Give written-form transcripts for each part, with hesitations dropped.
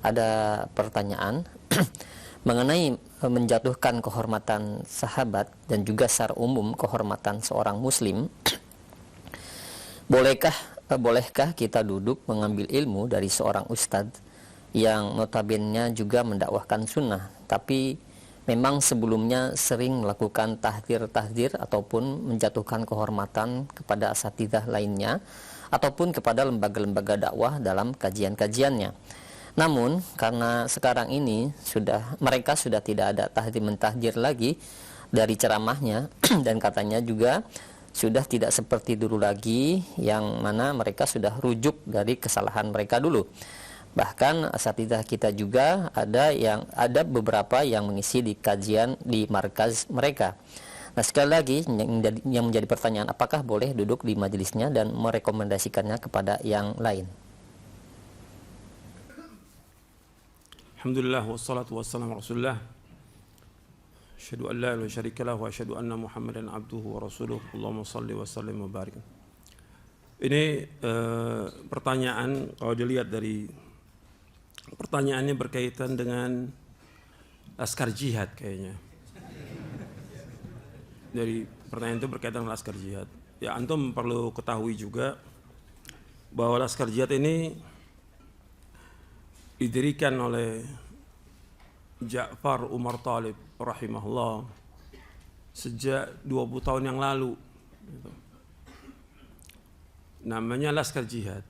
ada pertanyaan mengenai menjatuhkan kehormatan sahabat dan juga secara umum kehormatan seorang muslim. Bolehkah kita duduk mengambil ilmu dari seorang ustadz yang notabene juga mendakwahkan sunnah, tapi memang sebelumnya sering melakukan tahdzir ataupun menjatuhkan kehormatan kepada asatidzah lainnya ataupun kepada lembaga-lembaga dakwah dalam kajian-kajiannya. Namun karena sekarang ini mereka sudah tidak ada tahdzir lagi dari ceramahnya dan katanya juga sudah tidak seperti dulu lagi, yang mana mereka sudah rujuk dari kesalahan mereka dulu. Bahkan asatidzah kita juga ada beberapa yang mengisi di kajian di markaz mereka. Nah, sekali lagi yang menjadi pertanyaan, apakah boleh duduk di majelisnya dan merekomendasikannya kepada yang lain? Alhamdulillah wassalatu wassalamu ala Rasulillah. Asyhadu an la ilaha syarika lahu wa asyhadu anna Muhammadan abduhu wa rasuluh. Allahumma shalli wa sallim wa barik. Ini pertanyaan, kalau dilihat dari pertanyaannya berkaitan dengan laskar jihad kayaknya. Dari pertanyaan itu berkaitan dengan laskar jihad. Ya, antum perlu ketahui juga bahwa laskar jihad ini didirikan oleh Ja'far Umar Thalib rahimahullah sejak 20 tahun yang lalu. Namanya laskar jihad.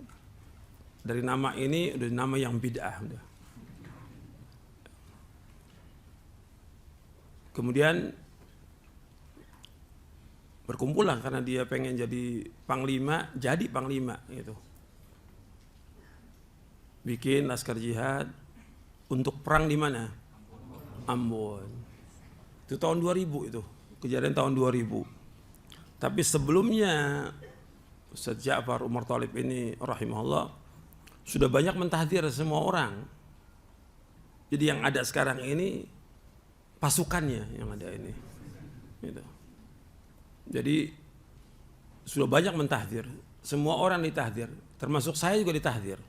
Dari nama ini udah nama yang bid'ah udah. Kemudian berkumpullah karena dia pengen jadi panglima gitu. Bikin laskar jihad untuk perang di mana? Ambon. Itu tahun 2000 itu. Kejadian tahun 2000. Tapi sebelumnya Ustaz Ja'far Umar Thalib ini rahimahullah sudah banyak mentahdzir semua orang. Jadi yang ada sekarang ini pasukannya yang ada ini. Gitu. Jadi sudah banyak mentahdzir. Semua orang ditahdzir, termasuk saya juga ditahdzir.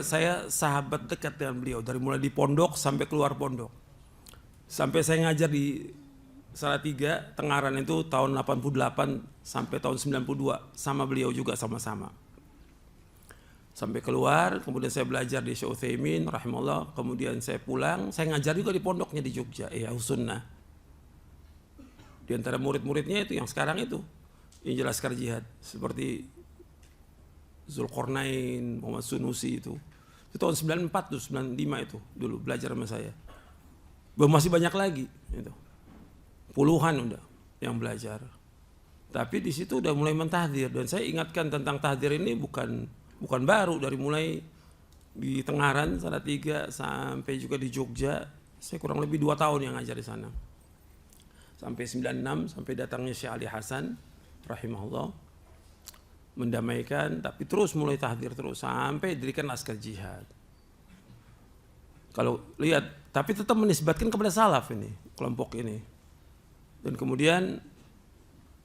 Saya sahabat dekat dengan beliau dari mulai di pondok sampai keluar pondok. Sampai saya ngajar di Salatiga, Tengaran itu tahun 88 sampai tahun 92 sama beliau juga sama-sama. Sampai keluar, kemudian saya belajar di Syekh Utsaimin rahimahullah, kemudian saya pulang, saya ngajar juga di pondoknya di Jogja, Sunnah. Di antara murid-muridnya itu yang sekarang itu yang jelaskan jihad seperti Zulkarnain, Muhammad Sunusi itu tahun 94 tuh, 95 itu dulu belajar sama saya. Masih banyak lagi itu. Puluhan udah yang belajar. Tapi di situ udah mulai mentahdzir, dan saya ingatkan tentang tahdzir ini bukan baru, dari mulai di Tengaran Salatiga sampai juga di Jogja. Saya kurang lebih 2 tahun yang ngajar di sana. Sampai 96 sampai datangnya Syekh Ali Hasan rahimahullah mendamaikan, tapi terus mulai tahdzir terus sampai dirikan laskar jihad. Kalau lihat, tapi tetap menisbatkan kepada salaf ini, kelompok ini. Dan kemudian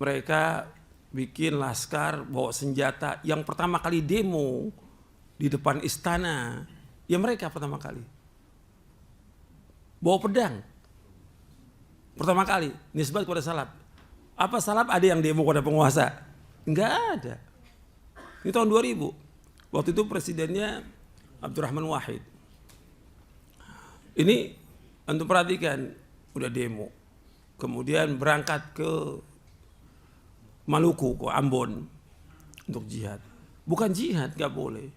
mereka bikin laskar bawa senjata, yang pertama kali demo di depan istana, ya mereka pertama kali. Bawa pedang. Pertama kali nisbat kepada salaf. Apa salaf ada yang demo kepada penguasa? Enggak ada. Ini tahun 2000. Waktu itu presidennya Abdurrahman Wahid. Ini antum perhatikan, udah demo. Kemudian berangkat ke Maluku, ke Ambon untuk jihad. Bukan jihad, gak boleh.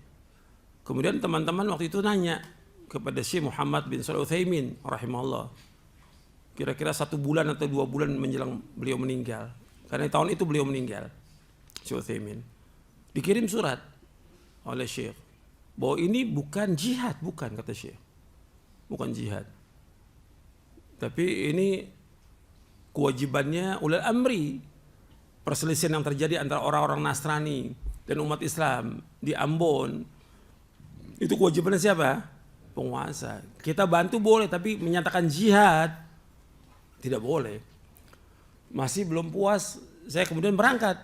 Kemudian teman-teman waktu itu nanya kepada Syekh Muhammad bin Shalih Utsaimin rahimahullah. Kira-kira 1 bulan atau 2 bulan menjelang beliau meninggal. Karena tahun itu beliau meninggal, Syekh Utsaimin. Dikirim surat oleh Syekh bahwa ini bukan jihad, bukan, kata Syekh. Bukan jihad. Tapi ini kewajibannya ulil amri. Perselisihan yang terjadi antara orang-orang Nasrani dan umat Islam di Ambon, itu kewajibannya siapa? Penguasa. Kita bantu boleh, tapi menyatakan jihad tidak boleh. Masih belum puas, saya kemudian berangkat.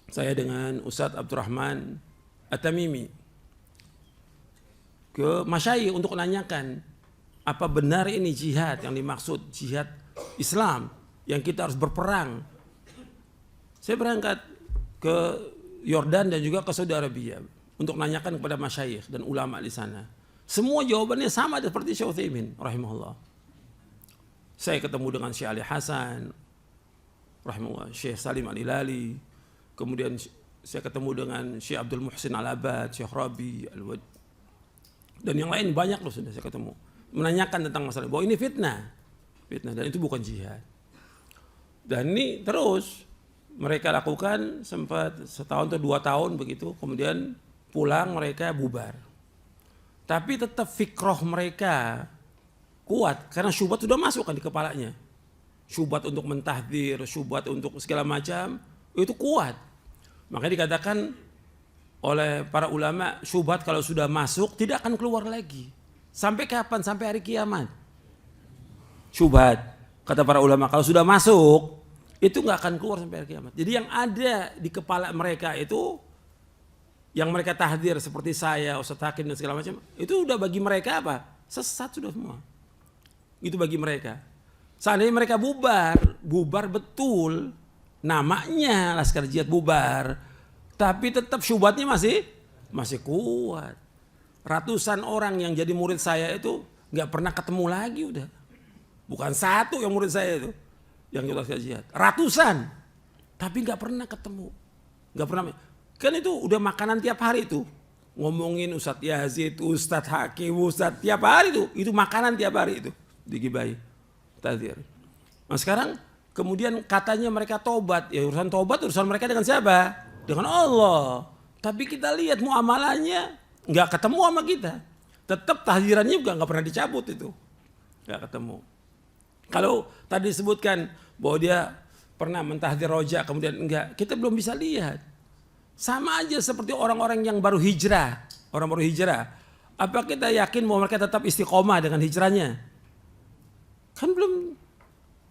Saya dengan Ustadz Abdurrahman At-Tamimi ke masyayikh untuk menanyakan apa benar ini jihad yang dimaksud, jihad Islam yang kita harus berperang. Saya berangkat ke Yordan dan juga ke Saudi Arabia untuk menanyakan kepada masyayikh dan ulama di sana. Semua jawabannya sama seperti Syekh Utsaimin rahimahullah. Saya ketemu dengan Syekh Ali Hasan rahimahullah, Syekh Salim Al-Hilali, kemudian saya ketemu dengan Syekh Abdul Muhsin Al-Abad, Syekh Rabi Al-Wad, dan yang lain banyak loh sudah saya ketemu. Menanyakan tentang masalah bahwa ini fitnah dan itu bukan jihad. Dan ini terus mereka lakukan sempat setahun atau 2 tahun begitu, kemudian pulang mereka bubar. Tapi tetap fikroh mereka kuat karena syubhat sudah masuk kan di kepalanya. Syubhat untuk mentahdir, syubhat untuk segala macam itu kuat. Makanya dikatakan oleh para ulama, syubhat kalau sudah masuk tidak akan keluar lagi. Sampai kapan? Sampai hari kiamat. Syubhat, kata para ulama, kalau sudah masuk itu nggak akan keluar sampai hari kiamat. Jadi yang ada di kepala mereka itu, yang mereka tahdir seperti saya, Ustaz Hakim dan segala macam, itu udah bagi mereka apa? Sesat sudah semua. Itu bagi mereka. Seandainya mereka bubar betul, namanya Laskar Jihad bubar, tapi tetap syubhatnya masih kuat. Ratusan orang yang jadi murid saya itu nggak pernah ketemu lagi udah. Bukan satu yang murid saya itu yang ikut Laskar Jihad, ratusan, tapi nggak pernah ketemu, nggak pernah. Kan itu udah makanan tiap hari itu, ngomongin Ustadz Yazid, Ustadz Hakim, Ustadz tiap hari itu makanan tiap hari itu digibahi, tazir. Nah sekarang kemudian katanya mereka tobat, ya urusan mereka dengan siapa? Dengan Allah. Tapi kita lihat muamalahnya nggak ketemu sama kita, tetap tahdirannya juga nggak pernah dicabut itu, nggak ketemu. Kalau tadi disebutkan bahwa dia pernah mentahdir roja kemudian enggak, kita belum bisa lihat. Sama aja seperti orang-orang yang baru hijrah, orang baru hijrah. Apa kita yakin bahwa mereka tetap istiqomah dengan hijrahnya? Kan belum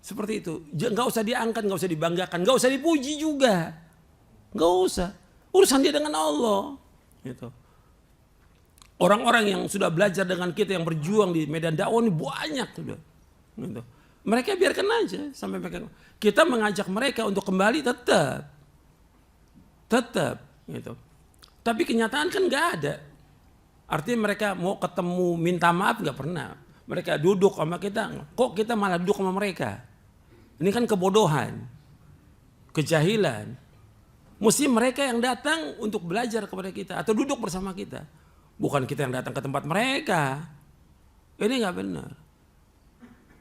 seperti itu. Nggak usah diangkat, nggak usah dibanggakan, nggak usah dipuji juga, nggak usah. Urusan dia dengan Allah. Gitu. Orang-orang yang sudah belajar dengan kita, yang berjuang di medan dakwah ini banyak sudah. Gitu. Mereka biarkan aja sampai mereka. Kita mengajak mereka untuk kembali tetap, gitu. Tapi kenyataan kan nggak ada. Artinya mereka mau ketemu minta maaf nggak pernah. Mereka duduk sama kita, kok kita malah duduk sama mereka? Ini kan kebodohan, kejahilan. Mesti mereka yang datang untuk belajar kepada kita atau duduk bersama kita. Bukan kita yang datang ke tempat mereka. Ini nggak benar.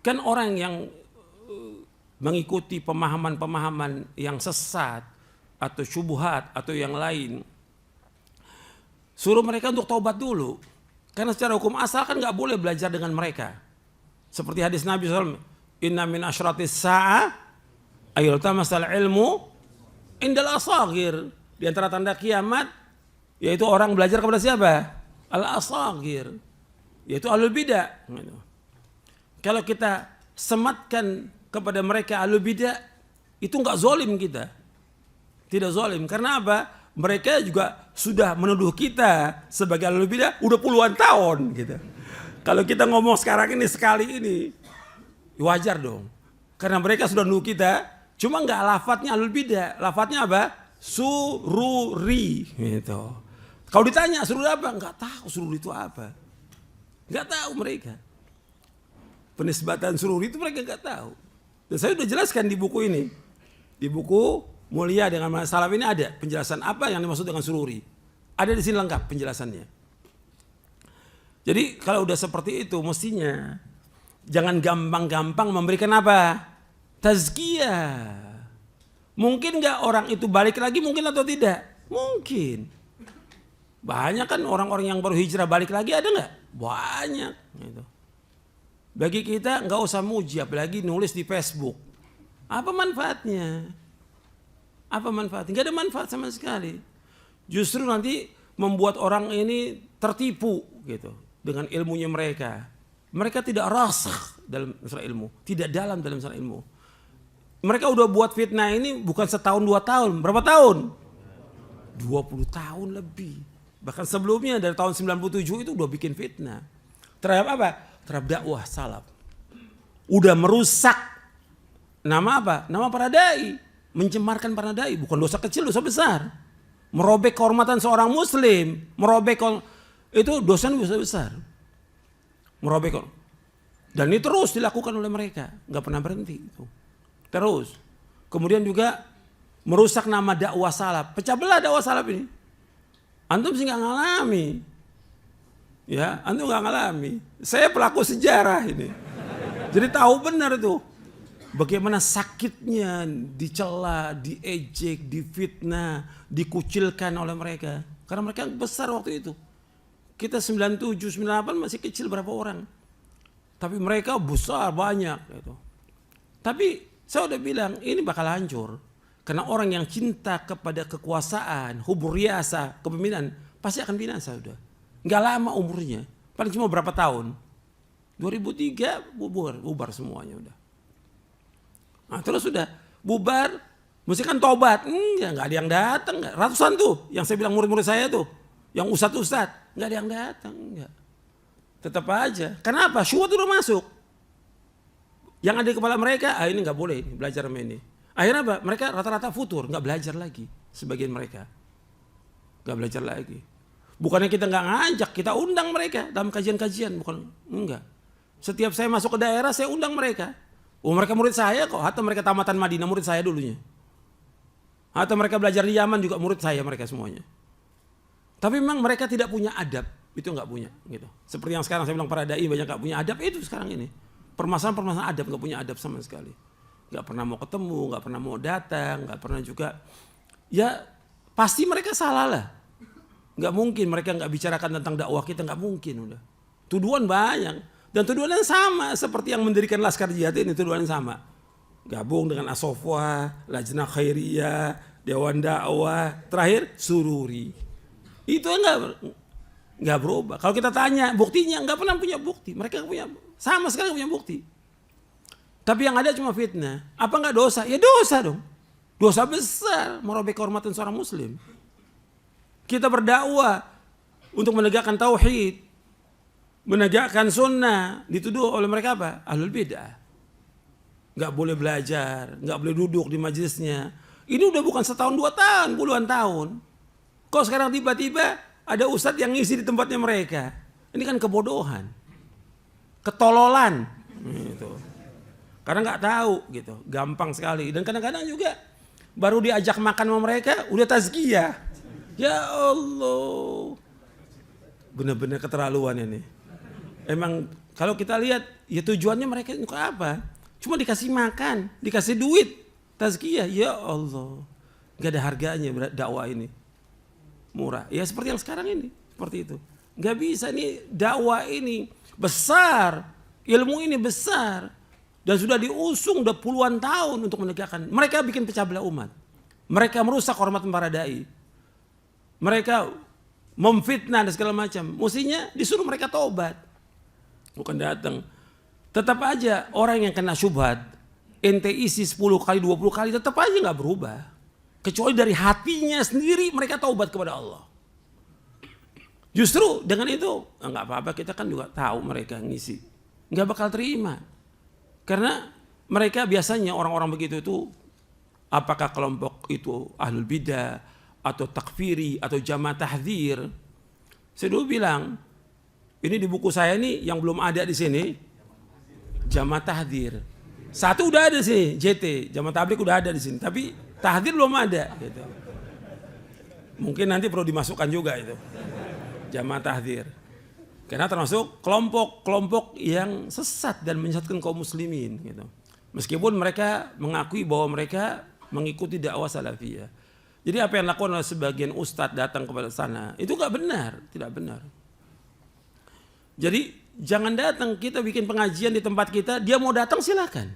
Kan orang yang mengikuti pemahaman-pemahaman yang sesat atau syubhat atau yang lain, suruh mereka untuk taubat dulu. Karena secara hukum asal kan nggak boleh belajar dengan mereka. Seperti hadis Nabi SAW, inna min asyratis sa'ah ayultamasal ilmu indal asagir. Di antara tanda kiamat, yaitu orang belajar kepada siapa? Al-asagir, yaitu ahlul bidah. Kalau kita sematkan kepada mereka ahlul bidah, itu nggak zalim kita. Tidak zalim. Karena apa? Mereka juga sudah menuduh kita sebagai ahlul bidah udah puluhan tahun gitu. Kalau kita ngomong sekarang ini sekali ini, wajar dong. Karena mereka sudah menuduh kita, cuma nggak lafadznya ahlul bidah. Lafadznya apa? Sururi gitu. Kalau ditanya sururi apa? Nggak tahu sururi itu apa. Nggak tahu mereka. Penisbatan sururi itu mereka nggak tahu. Dan saya sudah jelaskan di buku ini. Di buku Mulia dengan Masalah ini ada penjelasan apa yang dimaksud dengan sururi. Ada di sini lengkap penjelasannya. Jadi kalau udah seperti itu mestinya jangan gampang-gampang memberikan apa? Tazkiyah. Mungkin nggak orang itu balik lagi mungkin atau tidak? Mungkin. Banyak kan orang-orang yang baru hijrah balik lagi ada nggak? Banyak. Gitu. Bagi kita nggak usah muji, apalagi nulis di Facebook. Apa manfaatnya? Apa manfaatnya? Nggak ada manfaat sama sekali. Justru nanti membuat orang ini tertipu gitu dengan ilmunya mereka. Mereka tidak rasakh dalam masalah ilmu, tidak dalam masalah ilmu. Mereka udah buat fitnah ini bukan setahun 2 tahun, berapa tahun? 20 tahun lebih. Bahkan sebelumnya dari tahun 97 itu udah bikin fitnah. Terhadap apa? Terhadap dakwah salaf. Udah merusak nama apa? Nama para dai. Mencemarkan para dai. Bukan dosa kecil, dosa besar. Merobek kehormatan seorang muslim. Itu dosa besar. Merobek. Dan ini terus dilakukan oleh mereka. Gak pernah berhenti. Terus. Kemudian juga merusak nama dakwah salaf. Pecah belah dakwah salaf ini. Antum sih gak ngalami. Ya, antum gak ngalami. Saya pelaku sejarah ini. Jadi tahu benar itu. Bagaimana sakitnya dicela, diejek, difitnah, dikucilkan oleh mereka. Karena mereka besar waktu itu. Kita 97, 98 masih kecil berapa orang. Tapi mereka besar banyak. Gitu. Tapi saya udah bilang ini bakal hancur. Karena orang yang cinta kepada kekuasaan, hubur riasa, kepemimpinan pasti akan binasa udah. Nggak lama umurnya, paling cuma berapa tahun. 2003 bubar semuanya udah. Nah terus sudah bubar, mesti kan tobat. Ya nggak ada yang datang, ratusan tuh. Yang saya bilang murid-murid saya tuh, yang ustadz, nggak ada yang datang, nggak. Tetap aja. Kenapa? Syubhat udah masuk. Yang ada di kepala mereka, ini nggak boleh ini, belajar sama ini. Akhirnya apa? Mereka rata-rata futur, nggak belajar lagi. Sebagian mereka nggak belajar lagi. Bukannya kita nggak ngajak, kita undang mereka dalam kajian-kajian, bukan enggak. Setiap saya masuk ke daerah, saya undang mereka. Oh mereka murid saya kok, atau mereka tamatan Madinah murid saya dulunya. Atau mereka belajar di Yaman juga murid saya mereka semuanya. Tapi memang mereka tidak punya adab, itu nggak punya. Gitu. Seperti yang sekarang saya bilang para dai banyak nggak punya adab itu sekarang ini. Permasalahan adab nggak punya adab sama sekali. Nggak pernah mau ketemu, nggak pernah mau datang, nggak pernah juga. Ya pasti mereka salah lah. Nggak mungkin mereka nggak bicarakan tentang dakwah kita, nggak mungkin udah. Tuduhan banyak dan tuduhannya sama seperti yang mendirikan Laskar Jihad ini tuduhan sama. Gabung dengan Asofwa, Lajnah Khairiyah, Dewan Dakwah, terakhir Sururi. Itu nggak berubah. Kalau kita tanya buktinya nggak pernah punya bukti. Mereka punya sama sekali punya bukti. Tapi yang ada cuma fitnah. Apa nggak dosa? Ya dosa dong. Dosa besar merobek kehormatan seorang muslim. Kita berdakwah untuk menegakkan tauhid, menegakkan sunnah, dituduh oleh mereka apa? Ahlul bidah. Nggak boleh belajar, nggak boleh duduk di majelisnya. Ini udah bukan setahun 2 tahun, puluhan tahun. Kok sekarang tiba-tiba ada ustadz yang ngisi di tempatnya mereka? Ini kan kebodohan, ketololan, gitu. Karena nggak tahu, gitu, gampang sekali. Dan kadang-kadang juga baru diajak makan sama mereka, udah tazkiyah. Ya Allah, benar-benar keterlaluan ini. Emang kalau kita lihat, ya tujuannya mereka untuk apa? Cuma dikasih makan, dikasih duit, tazkiyah. Ya Allah, nggak ada harganya dakwah ini. Murah. Ya seperti yang sekarang ini, seperti itu. Nggak bisa nih dakwah ini besar, ilmu ini besar. Dan sudah diusung udah puluhan tahun untuk menegakkan. Mereka bikin pecah belah umat. Mereka merusak kehormatan para dai. Mereka memfitnah dan segala macam. Mestinya disuruh mereka taubat. Bukan datang. Tetap aja orang yang kena syubhat, ente isi 10 kali, 20 kali, tetap aja nggak berubah. Kecuali dari hatinya sendiri mereka taubat kepada Allah. Justru dengan itu, nggak apa-apa, kita kan juga tahu mereka ngisi. Nggak bakal terima. Karena mereka biasanya orang-orang begitu itu, apakah kelompok itu ahlul bidah, atau takfiri, atau jamaah tahdzir. Saya dulu bilang, ini di buku saya nih yang belum ada di sini, jamaah tahdzir. Satu udah ada sih, JT, jamaah tabligh udah ada di sini, tapi tahdzir belum ada. Gitu. Mungkin nanti perlu dimasukkan juga itu, jamaah tahdzir. Karena termasuk kelompok-kelompok yang sesat dan menyesatkan kaum muslimin. Gitu. Meskipun mereka mengakui bahwa mereka mengikuti dakwah salafiyah. Jadi apa yang dilakukan oleh sebagian ustadz datang kepada sana, itu nggak benar, tidak benar. Jadi jangan datang, kita bikin pengajian di tempat kita, dia mau datang silakan.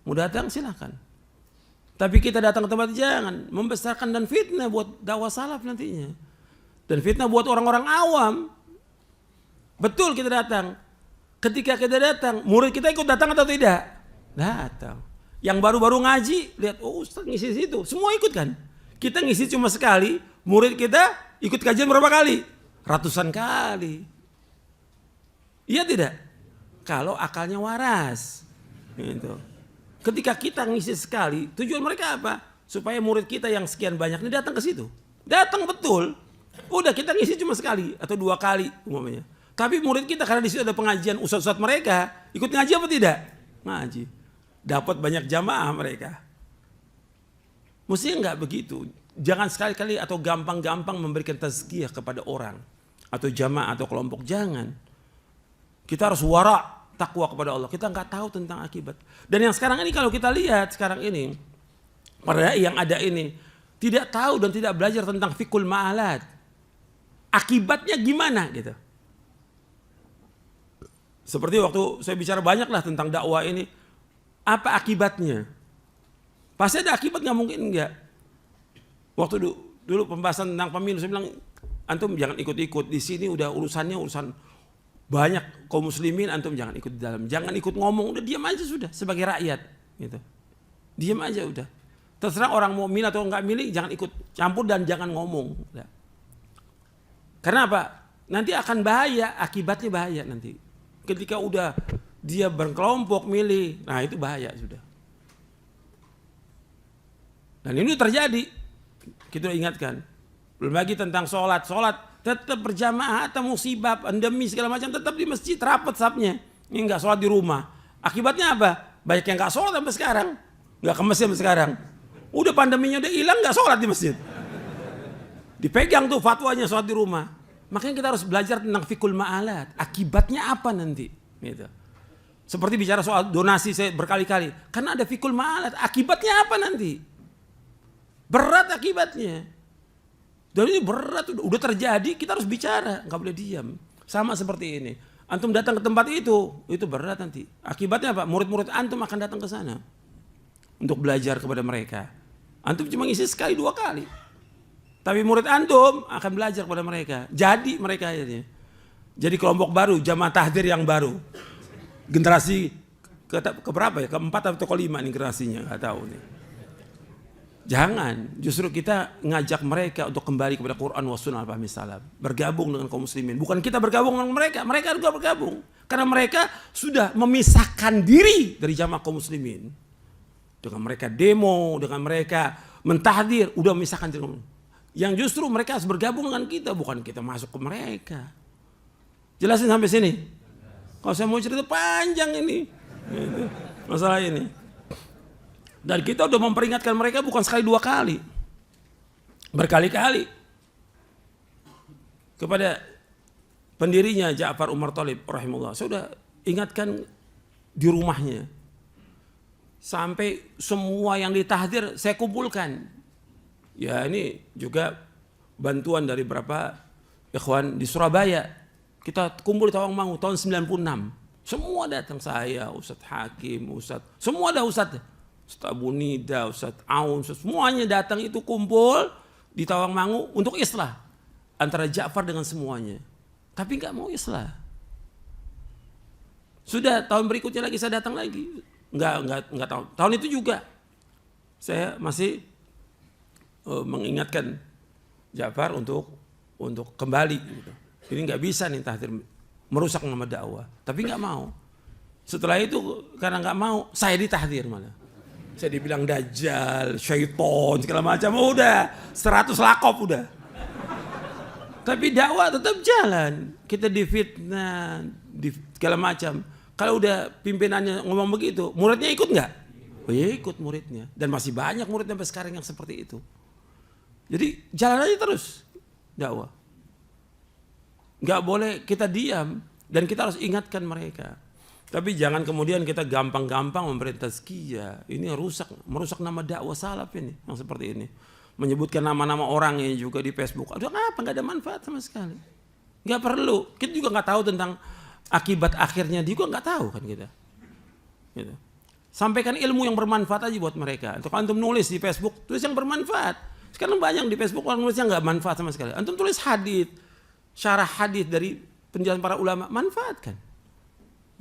Mau datang silakan. Tapi kita datang ke tempat jangan, membesarkan dan fitnah buat dakwah salaf nantinya. Dan fitnah buat orang-orang awam. Betul kita datang. Ketika kita datang, murid kita ikut datang atau tidak? Datang. Yang baru-baru ngaji, lihat, oh ustaz ngisi situ, semua ikut kan? Kita ngisi cuma sekali, murid kita ikut kajian berapa kali? Ratusan kali. Iya tidak? Kalau akalnya waras. Gitu. Ketika kita ngisi sekali, tujuan mereka apa? Supaya murid kita yang sekian banyak ini datang ke situ. Datang betul. Udah kita ngisi cuma sekali atau 2 kali umpamanya. Tapi murid kita karena di situ ada pengajian ustadz-ustadz mereka, ikut ngaji apa tidak? Ngaji. Dapat banyak jamaah mereka. Mestinya enggak begitu. Jangan sekali-kali atau gampang-gampang memberikan tazkiyah kepada orang atau jamaah atau kelompok, jangan. Kita harus wara, takwa kepada Allah. Kita enggak tahu tentang akibat. Dan yang sekarang ini kalau kita lihat sekarang ini, para yang ada ini tidak tahu dan tidak belajar tentang fikul ma'alat. Akibatnya gimana gitu. Seperti waktu saya bicara banyak lah tentang dakwah ini, apa akibatnya? Pasti ada akibat, nggak mungkin enggak. Waktu dulu pembahasan tentang pemilu, saya bilang, antum jangan ikut-ikut di sini, udah urusannya urusan banyak kaum muslimin, antum jangan ikut di dalam, jangan ikut ngomong, udah diam aja sudah sebagai rakyat, gitu. Diam aja udah. Terserah orang mau milih atau nggak milih, jangan ikut campur dan jangan ngomong. Udah. Karena apa? Nanti akan bahaya, akibatnya bahaya nanti. Ketika udah dia berkelompok milih, nah itu bahaya sudah. Dan ini terjadi, kita ingatkan. Belum lagi tentang sholat tetap berjamaah atau musibah, endemi segala macam tetap di masjid rapat safnya. Ini nggak sholat di rumah. Akibatnya apa? Banyak yang nggak sholat sampai sekarang, nggak ke masjid sampai sekarang. Udah pandeminya udah hilang, nggak sholat di masjid. Dipegang tuh fatwanya sholat di rumah. Makanya kita harus belajar tentang fikul ma'alat. Akibatnya apa nanti? Gitu. Seperti bicara soal donasi saya berkali-kali. Karena ada fikul ma'alat. Akibatnya apa nanti? Berat akibatnya. Dan ini berat. Udah terjadi, kita harus bicara. Nggak boleh diam. Sama seperti ini. Antum datang ke tempat itu berat nanti. Akibatnya apa? Murid-murid antum akan datang ke sana. Untuk belajar kepada mereka. Antum cuma ngisi sekali 2 kali. Tapi murid antum akan belajar kepada mereka. Jadi mereka akhirnya. Jadi kelompok baru, jamaah tahdir yang baru. Generasi ke berapa ya? Keempat atau kelima nih generasinya, nggak tahu nih. Jangan, justru kita ngajak mereka untuk kembali kepada Quran wa sunnah al-fahmi salaf. Bergabung dengan kaum muslimin. Bukan kita bergabung dengan mereka juga bergabung. Karena mereka sudah memisahkan diri dari jamaah kaum muslimin. Dengan mereka demo, dengan mereka mentahdir, udah memisahkan diri. Yang justru mereka harus bergabung dengan kita, bukan kita masuk ke mereka. Jelasin sampai sini? Kalau saya mau cerita panjang ini. Masalah ini. Dan kita udah memperingatkan mereka bukan sekali 2 kali. Berkali-kali. Kepada pendirinya Ja'far Umar Thalib rahimahullah. Saya sudah ingatkan di rumahnya. Sampai semua yang ditahdir saya kumpulkan. Ya ini juga bantuan dari beberapa ikhwan di Surabaya. Kita kumpul di Tawangmangu tahun 96. Semua datang, saya, Ustadz Hakim, semua ada Ustadz. Ustadz Abu Nida, Ustadz Aun, semuanya datang itu kumpul di Tawangmangu untuk islah. Antara Ja'far dengan semuanya. Tapi nggak mau islah. Sudah tahun berikutnya lagi saya datang lagi. Nggak tahu. Tahun itu juga saya masih mengingatkan Ja'far untuk kembali gitu. Ini nggak bisa nih tahdir merusak nama dakwah, tapi nggak mau. Setelah itu karena nggak mau, saya ditahdir malah. Saya dibilang dajjal, syaiton, segala macam. Udah 100 lakop udah. Tapi dakwah tetap jalan. Kita difitnah, segala macam. Kalau udah pimpinannya ngomong begitu, muridnya ikut nggak? Oh ya ikut muridnya. Dan masih banyak murid sampai sekarang yang seperti itu. Jadi jalan aja terus dakwah. Nggak boleh kita diam dan kita harus ingatkan mereka. Tapi jangan kemudian kita gampang-gampang memberi tazkiyah. Ini merusak nama dakwah salaf ini yang seperti ini. Menyebutkan nama-nama orang yang juga di Facebook. Aduh apa? Nggak ada manfaat sama sekali. Nggak perlu. Kita juga nggak tahu tentang akibat akhirnya. Dia juga nggak tahu kan kita. Gitu. Sampaikan ilmu yang bermanfaat aja buat mereka. Untuk antum nulis di Facebook, tulis yang bermanfaat. Sekarang banyak di Facebook orang nulis yang nggak manfaat sama sekali. Antum tulis hadits, syarah hadits dari penjelasan para ulama, manfaatkan.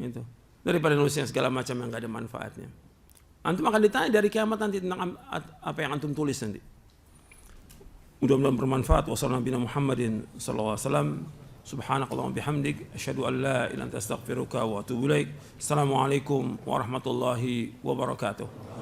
Gitu. Daripada nulis yang segala macam yang nggak ada manfaatnya. Antum akan ditanya dari kiamat nanti tentang apa yang antum tulis nanti. Mudah-mudahan bermanfaat. Wassalamualaikum Muhammadin sallallahu alaihi wasallam. Subhanakallahumma bihamdik asyhadu an la ilaha illa anta astaghfiruka wa atubu ilaik. Assalamualaikum warahmatullahi wabarakatuh.